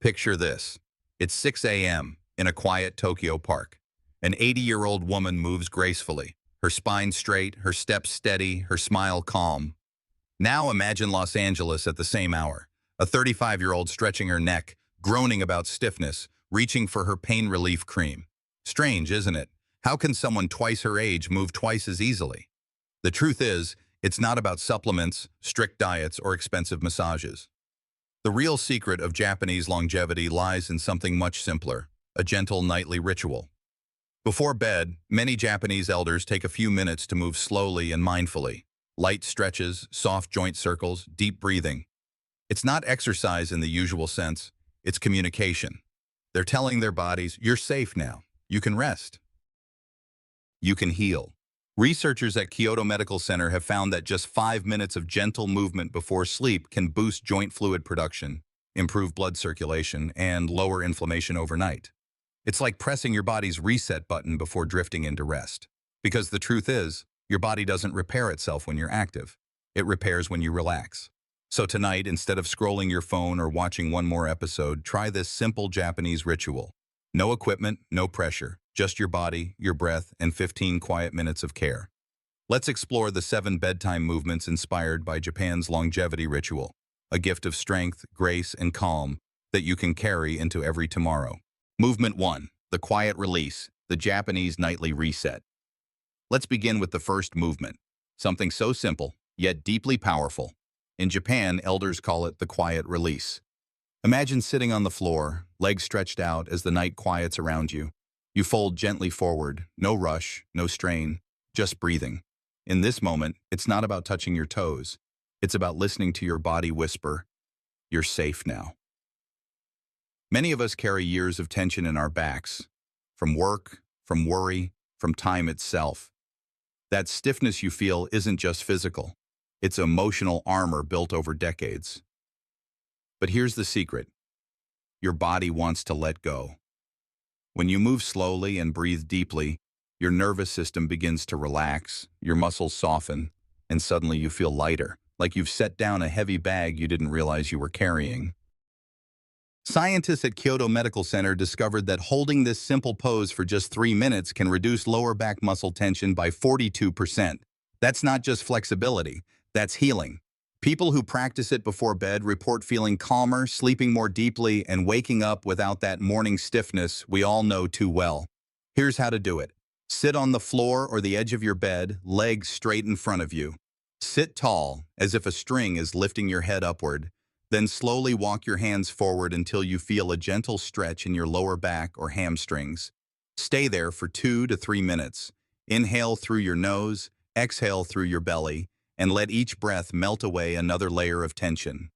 Picture this. It's 6 a.m. in a quiet Tokyo park. An 80-year-old woman moves gracefully, her spine straight, her steps steady, her smile calm. Now imagine Los Angeles at the same hour. A 35-year-old stretching her neck, groaning about stiffness, reaching for her pain relief cream. Strange, isn't it? How can someone twice her age move twice as easily? The truth is, it's not about supplements, strict diets, or expensive massages. The real secret of Japanese longevity lies in something much simpler, a gentle nightly ritual. Before bed, many Japanese elders take a few minutes to move slowly and mindfully. Light stretches, soft joint circles, deep breathing. It's not exercise in the usual sense, it's communication. They're telling their bodies, you're safe now. You can rest. You can heal. Researchers at Kyoto Medical Center have found that just 5 minutes of gentle movement before sleep can boost joint fluid production, improve blood circulation, and lower inflammation overnight. It's like pressing your body's reset button before drifting into rest. Because the truth is, your body doesn't repair itself when you're active. It repairs when you relax. So tonight, instead of scrolling your phone or watching one more episode, try this simple Japanese ritual. No equipment, no pressure, just your body, your breath, and 15 quiet minutes of care. Let's explore the 7 bedtime movements inspired by Japan's longevity ritual, a gift of strength, grace, and calm that you can carry into every tomorrow. Movement 1, the quiet release, the Japanese nightly reset. Let's begin with the first movement, something so simple, yet deeply powerful. In Japan, elders call it the quiet release. Imagine sitting on the floor, legs stretched out as the night quiets around you. You fold gently forward, no rush, no strain, just breathing. In this moment, it's not about touching your toes. It's about listening to your body whisper, "You're safe now." Many of us carry years of tension in our backs, from work, from worry, from time itself. That stiffness you feel isn't just physical. It's emotional armor built over decades. But here's the secret. Your body wants to let go. When you move slowly and breathe deeply, your nervous system begins to relax, your muscles soften, and suddenly you feel lighter, like you've set down a heavy bag you didn't realize you were carrying. Scientists at Kyoto Medical Center discovered that holding this simple pose for just 3 minutes can reduce lower back muscle tension by 42%. That's not just flexibility, that's healing. People who practice it before bed report feeling calmer, sleeping more deeply, and waking up without that morning stiffness we all know too well. Here's how to do it. Sit on the floor or the edge of your bed, legs straight in front of you. Sit tall, as if a string is lifting your head upward. Then slowly walk your hands forward until you feel a gentle stretch in your lower back or hamstrings. Stay there for 2 to 3 minutes. Inhale through your nose, exhale through your belly, and let each breath melt away another layer of tension.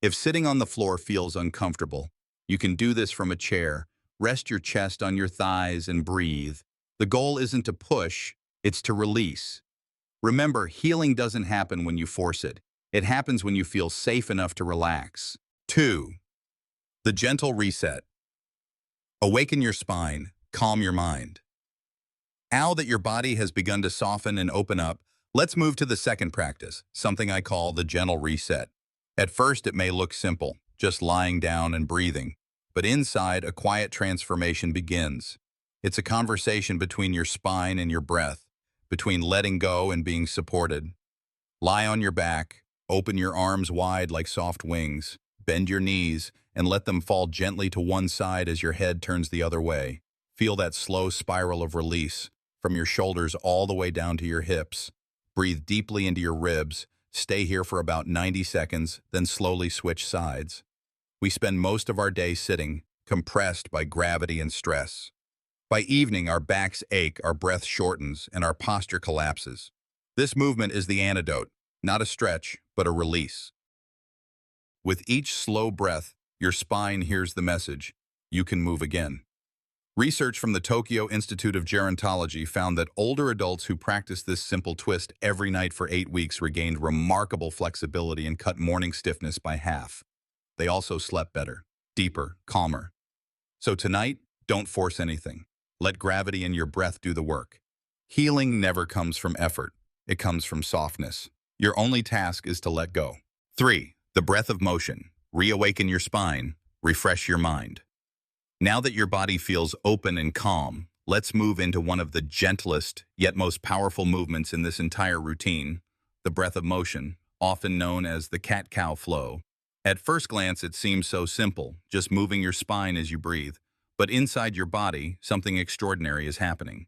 If sitting on the floor feels uncomfortable, you can do this from a chair. Rest your chest on your thighs and breathe. The goal isn't to push, it's to release. Remember, healing doesn't happen when you force it. It happens when you feel safe enough to relax. 2. The gentle reset. Awaken your spine, calm your mind. Now that your body has begun to soften and open up, let's move to the second practice, something I call the gentle reset. At first, it may look simple, just lying down and breathing. But inside, a quiet transformation begins. It's a conversation between your spine and your breath, between letting go and being supported. Lie on your back, open your arms wide like soft wings, bend your knees, and let them fall gently to one side as your head turns the other way. Feel that slow spiral of release, from your shoulders all the way down to your hips. Breathe deeply into your ribs, stay here for about 90 seconds, then slowly switch sides. We spend most of our day sitting, compressed by gravity and stress. By evening, our backs ache, our breath shortens, and our posture collapses. This movement is the antidote, not a stretch, but a release. With each slow breath, your spine hears the message, you can move again. Research from the Tokyo Institute of Gerontology found that older adults who practiced this simple twist every night for 8 weeks regained remarkable flexibility and cut morning stiffness by half. They also slept better, deeper, calmer. So tonight, don't force anything. Let gravity and your breath do the work. Healing never comes from effort. It comes from softness. Your only task is to let go. 3. The breath of motion. Reawaken your spine. refresh your mind. Now that your body feels open and calm, let's move into one of the gentlest yet most powerful movements in this entire routine, the breath of motion, often known as the cat-cow flow. At first glance, it seems so simple, just moving your spine as you breathe. But inside your body, something extraordinary is happening.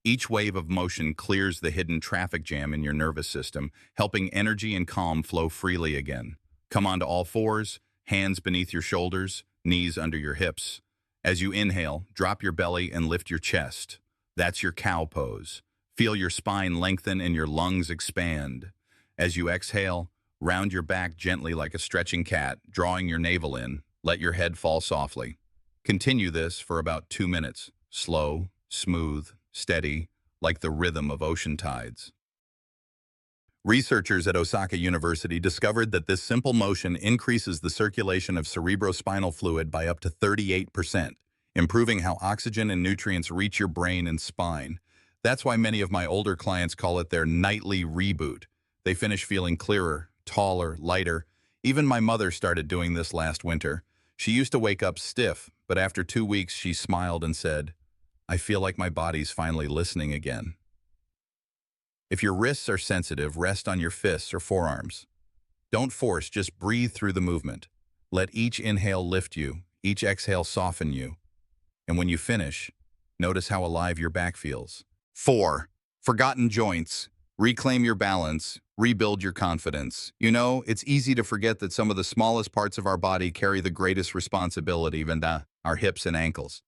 Each wave of motion clears the hidden traffic jam in your nervous system, helping energy and calm flow freely again. Come onto all fours, hands beneath your shoulders, knees under your hips. As you inhale, drop your belly and lift your chest. That's your cow pose. Feel your spine lengthen and your lungs expand. As you exhale, round your back gently like a stretching cat, drawing your navel in. Let your head fall softly. Continue this for about 2 minutes. Slow, smooth, steady, like the rhythm of ocean tides. Researchers at Osaka University discovered that this simple motion increases the circulation of cerebrospinal fluid by up to 38%, improving how oxygen and nutrients reach your brain and spine. That's why many of my older clients call it their nightly reboot. They finish feeling clearer, taller, lighter. Even my mother started doing this last winter. She used to wake up stiff, but after 2 weeks she smiled and said, "I feel like my body's finally listening again." If your wrists are sensitive, rest on your fists or forearms. Don't force, just breathe through the movement. Let each inhale lift you, each exhale soften you. And when you finish, notice how alive your back feels. 4. Forgotten joints. Reclaim your balance. Rebuild your confidence. You know, it's easy to forget that some of the smallest parts of our body carry the greatest responsibility, even our hips and ankles.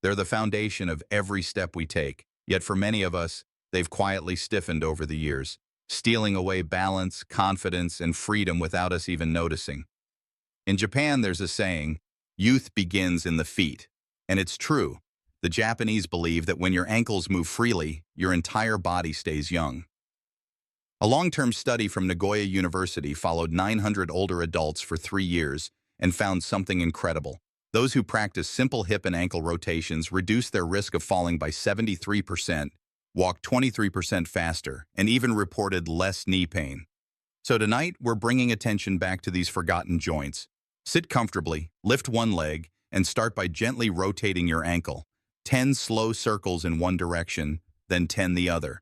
They're the foundation of every step we take. Yet for many of us, they've quietly stiffened over the years, stealing away balance, confidence, and freedom without us even noticing. In Japan, there's a saying, "Youth begins in the feet." And it's true. The Japanese believe that when your ankles move freely, your entire body stays young. A long-term study from Nagoya University followed 900 older adults for 3 years and found something incredible. Those who practice simple hip and ankle rotations reduced their risk of falling by 73%, walked 23% faster, and even reported less knee pain. So tonight, we're bringing attention back to these forgotten joints. Sit comfortably, lift one leg, and start by gently rotating your ankle. 10 slow circles in one direction, then 10 the other.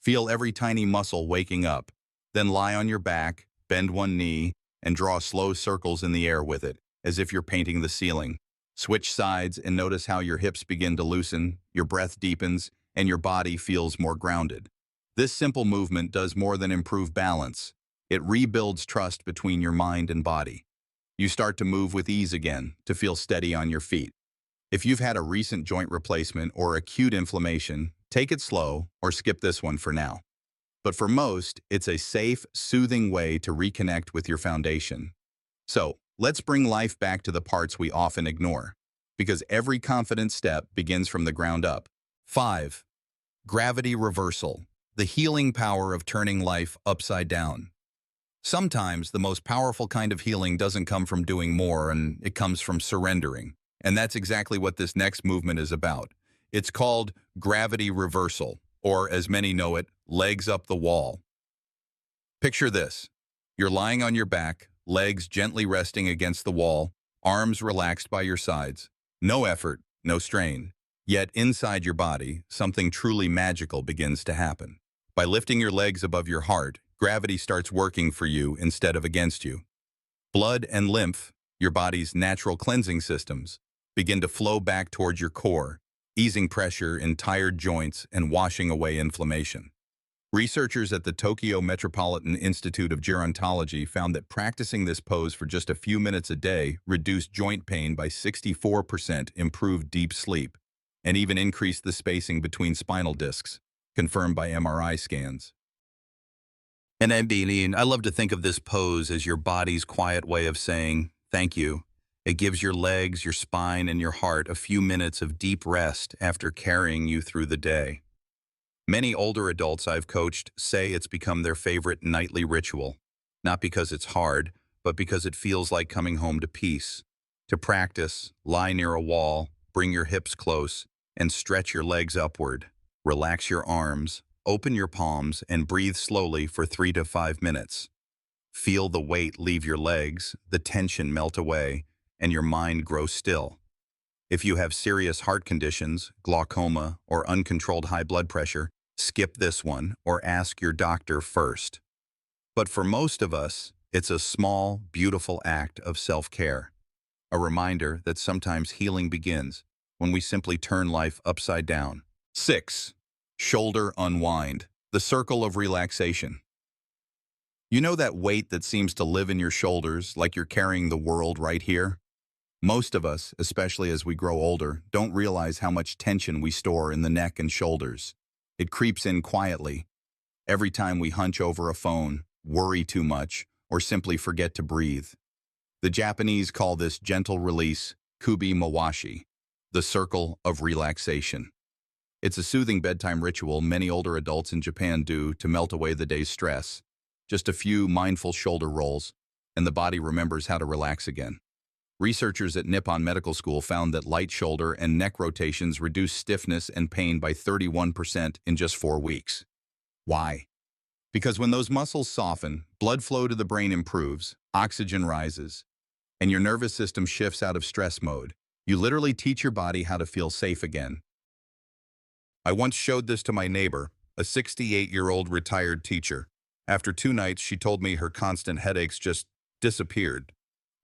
Feel every tiny muscle waking up. Then lie on your back, bend one knee, and draw slow circles in the air with it, as if you're painting the ceiling. Switch sides and notice how your hips begin to loosen, your breath deepens, and your body feels more grounded. This simple movement does more than improve balance. It rebuilds trust between your mind and body. You start to move with ease again, to feel steady on your feet. If you've had a recent joint replacement or acute inflammation, take it slow or skip this one for now. But for most, it's a safe, soothing way to reconnect with your foundation. So, let's bring life back to the parts we often ignore, because every confident step begins from the ground up. 5. Gravity reversal, the healing power of turning life upside down. Sometimes the most powerful kind of healing doesn't come from doing more, and it comes from surrendering. And that's exactly what this next movement is about. It's called gravity reversal, or as many know it, legs up the wall. Picture this. You're lying on your back, legs gently resting against the wall, arms relaxed by your sides. No effort, no strain. Yet inside your body, something truly magical begins to happen. By lifting your legs above your heart, gravity starts working for you instead of against you. Blood and lymph, your body's natural cleansing systems, begin to flow back towards your core, easing pressure in tired joints and washing away inflammation. Researchers at the Tokyo Metropolitan Institute of Gerontology found that practicing this pose for just a few minutes a day reduced joint pain by 64%, improved deep sleep, and even increased the spacing between spinal discs, confirmed by MRI scans. And I love to think of this pose as your body's quiet way of saying, thank you. It gives your legs, your spine, and your heart a few minutes of deep rest after carrying you through the day. Many older adults I've coached say it's become their favorite nightly ritual, not because it's hard, but because it feels like coming home to peace. To practice, lie near a wall, bring your hips close, and stretch your legs upward. Relax your arms, open your palms, and breathe slowly for 3 to 5 minutes. Feel the weight leave your legs, the tension melt away, and your mind grows still. If you have serious heart conditions, glaucoma, or uncontrolled high blood pressure, skip this one or ask your doctor first. But for most of us, it's a small, beautiful act of self-care. A reminder that sometimes healing begins when we simply turn life upside down. 6. Shoulder unwind, the circle of relaxation. You know that weight that seems to live in your shoulders like you're carrying the world right here? Most of us, especially as we grow older, don't realize how much tension we store in the neck and shoulders. It creeps in quietly. Every time we hunch over a phone, worry too much, or simply forget to breathe. The Japanese call this gentle release kubi mawashi, the circle of relaxation. It's a soothing bedtime ritual many older adults in Japan do to melt away the day's stress. Just a few mindful shoulder rolls, and the body remembers how to relax again. Researchers at Nippon Medical School found that light shoulder and neck rotations reduce stiffness and pain by 31% in just 4 weeks. Why? Because when those muscles soften, blood flow to the brain improves, oxygen rises, and your nervous system shifts out of stress mode. You literally teach your body how to feel safe again. I once showed this to my neighbor, a 68-year-old retired teacher. After 2 nights, she told me her constant headaches just disappeared.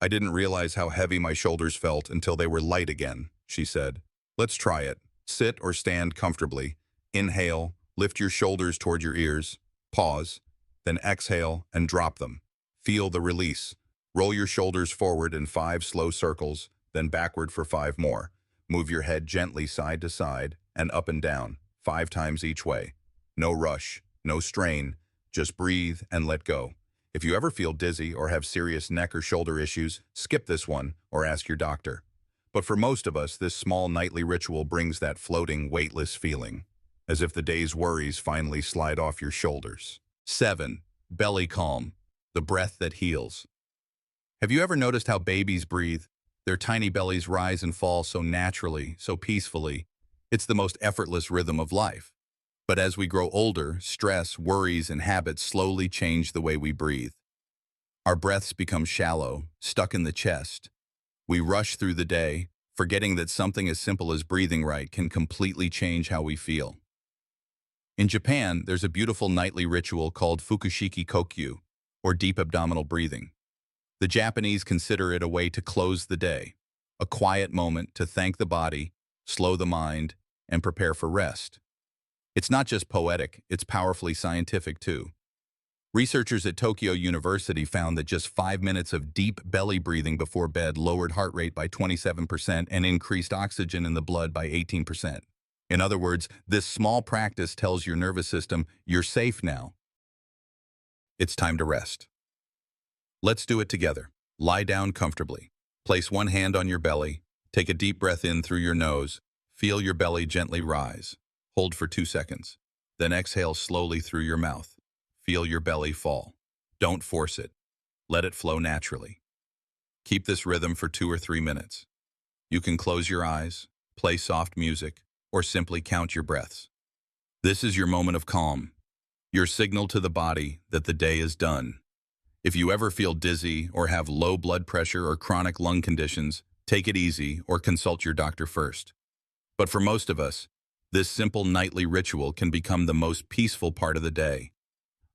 I didn't realize how heavy my shoulders felt until they were light again, she said. Let's try it. Sit or stand comfortably. Inhale, lift your shoulders toward your ears. Pause, then exhale and drop them. Feel the release. Roll your shoulders forward in 5 slow circles, then backward for 5 more. Move your head gently side to side and up and down, 5 times each way. No rush, no strain, just breathe and let go. If you ever feel dizzy or have serious neck or shoulder issues, skip this one or ask your doctor. But for most of us, this small nightly ritual brings that floating, weightless feeling, as if the day's worries finally slide off your shoulders. 7. Belly calm, the breath that heals. Have you ever noticed how babies breathe? Their tiny bellies rise and fall so naturally, so peacefully. It's the most effortless rhythm of life. But as we grow older, stress, worries, and habits slowly change the way we breathe. Our breaths become shallow, stuck in the chest. We rush through the day, forgetting that something as simple as breathing right can completely change how we feel. In Japan, there's a beautiful nightly ritual called fukushiki kokyu, or deep abdominal breathing. The Japanese consider it a way to close the day, a quiet moment to thank the body, slow the mind, and prepare for rest. It's not just poetic, it's powerfully scientific too. Researchers at Tokyo University found that just 5 minutes of deep belly breathing before bed lowered heart rate by 27% and increased oxygen in the blood by 18%. In other words, this small practice tells your nervous system, you're safe now. It's time to rest. Let's do it together. Lie down comfortably. Place one hand on your belly. Take a deep breath in through your nose. Feel your belly gently rise. Hold for 2 seconds. Then exhale slowly through your mouth. Feel your belly fall. Don't force it. Let it flow naturally. Keep this rhythm for 2 or 3 minutes. You can close your eyes, play soft music, or simply count your breaths. This is your moment of calm, your signal to the body that the day is done. If you ever feel dizzy or have low blood pressure or chronic lung conditions, take it easy or consult your doctor first. But for most of us, this simple nightly ritual can become the most peaceful part of the day,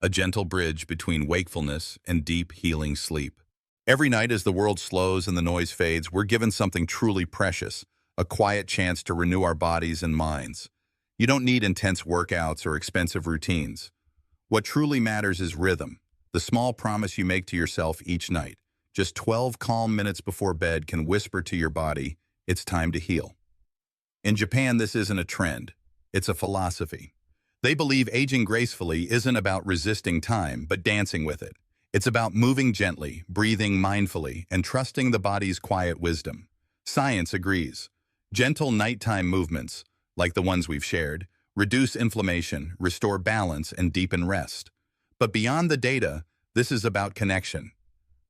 a gentle bridge between wakefulness and deep healing sleep. Every night as the world slows and the noise fades, we're given something truly precious, a quiet chance to renew our bodies and minds. You don't need intense workouts or expensive routines. What truly matters is rhythm, the small promise you make to yourself each night. Just 12 calm minutes before bed can whisper to your body, it's time to heal. In Japan, this isn't a trend, it's a philosophy. They believe aging gracefully isn't about resisting time, but dancing with it. It's about moving gently, breathing mindfully, and trusting the body's quiet wisdom. Science agrees. Gentle nighttime movements, like the ones we've shared, reduce inflammation, restore balance, and deepen rest. But beyond the data, this is about connection,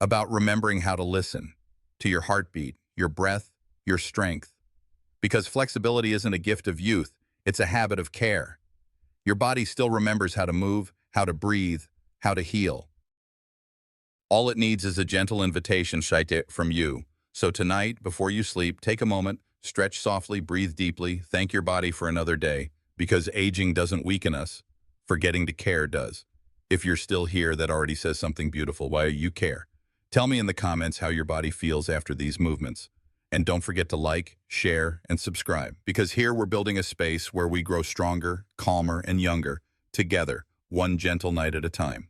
about remembering how to listen to your heartbeat, your breath, your strength. Because flexibility isn't a gift of youth, it's a habit of care. Your body still remembers how to move, how to breathe, how to heal. All it needs is a gentle invitation from you. So tonight, before you sleep, take a moment, stretch softly, breathe deeply, thank your body for another day, because aging doesn't weaken us, forgetting to care does. If you're still here, that already says something beautiful. Why you care. Tell me in the comments how your body feels after these movements. And don't forget to like, share, and subscribe, because here we're building a space where we grow stronger, calmer, and younger, together, one gentle night at a time.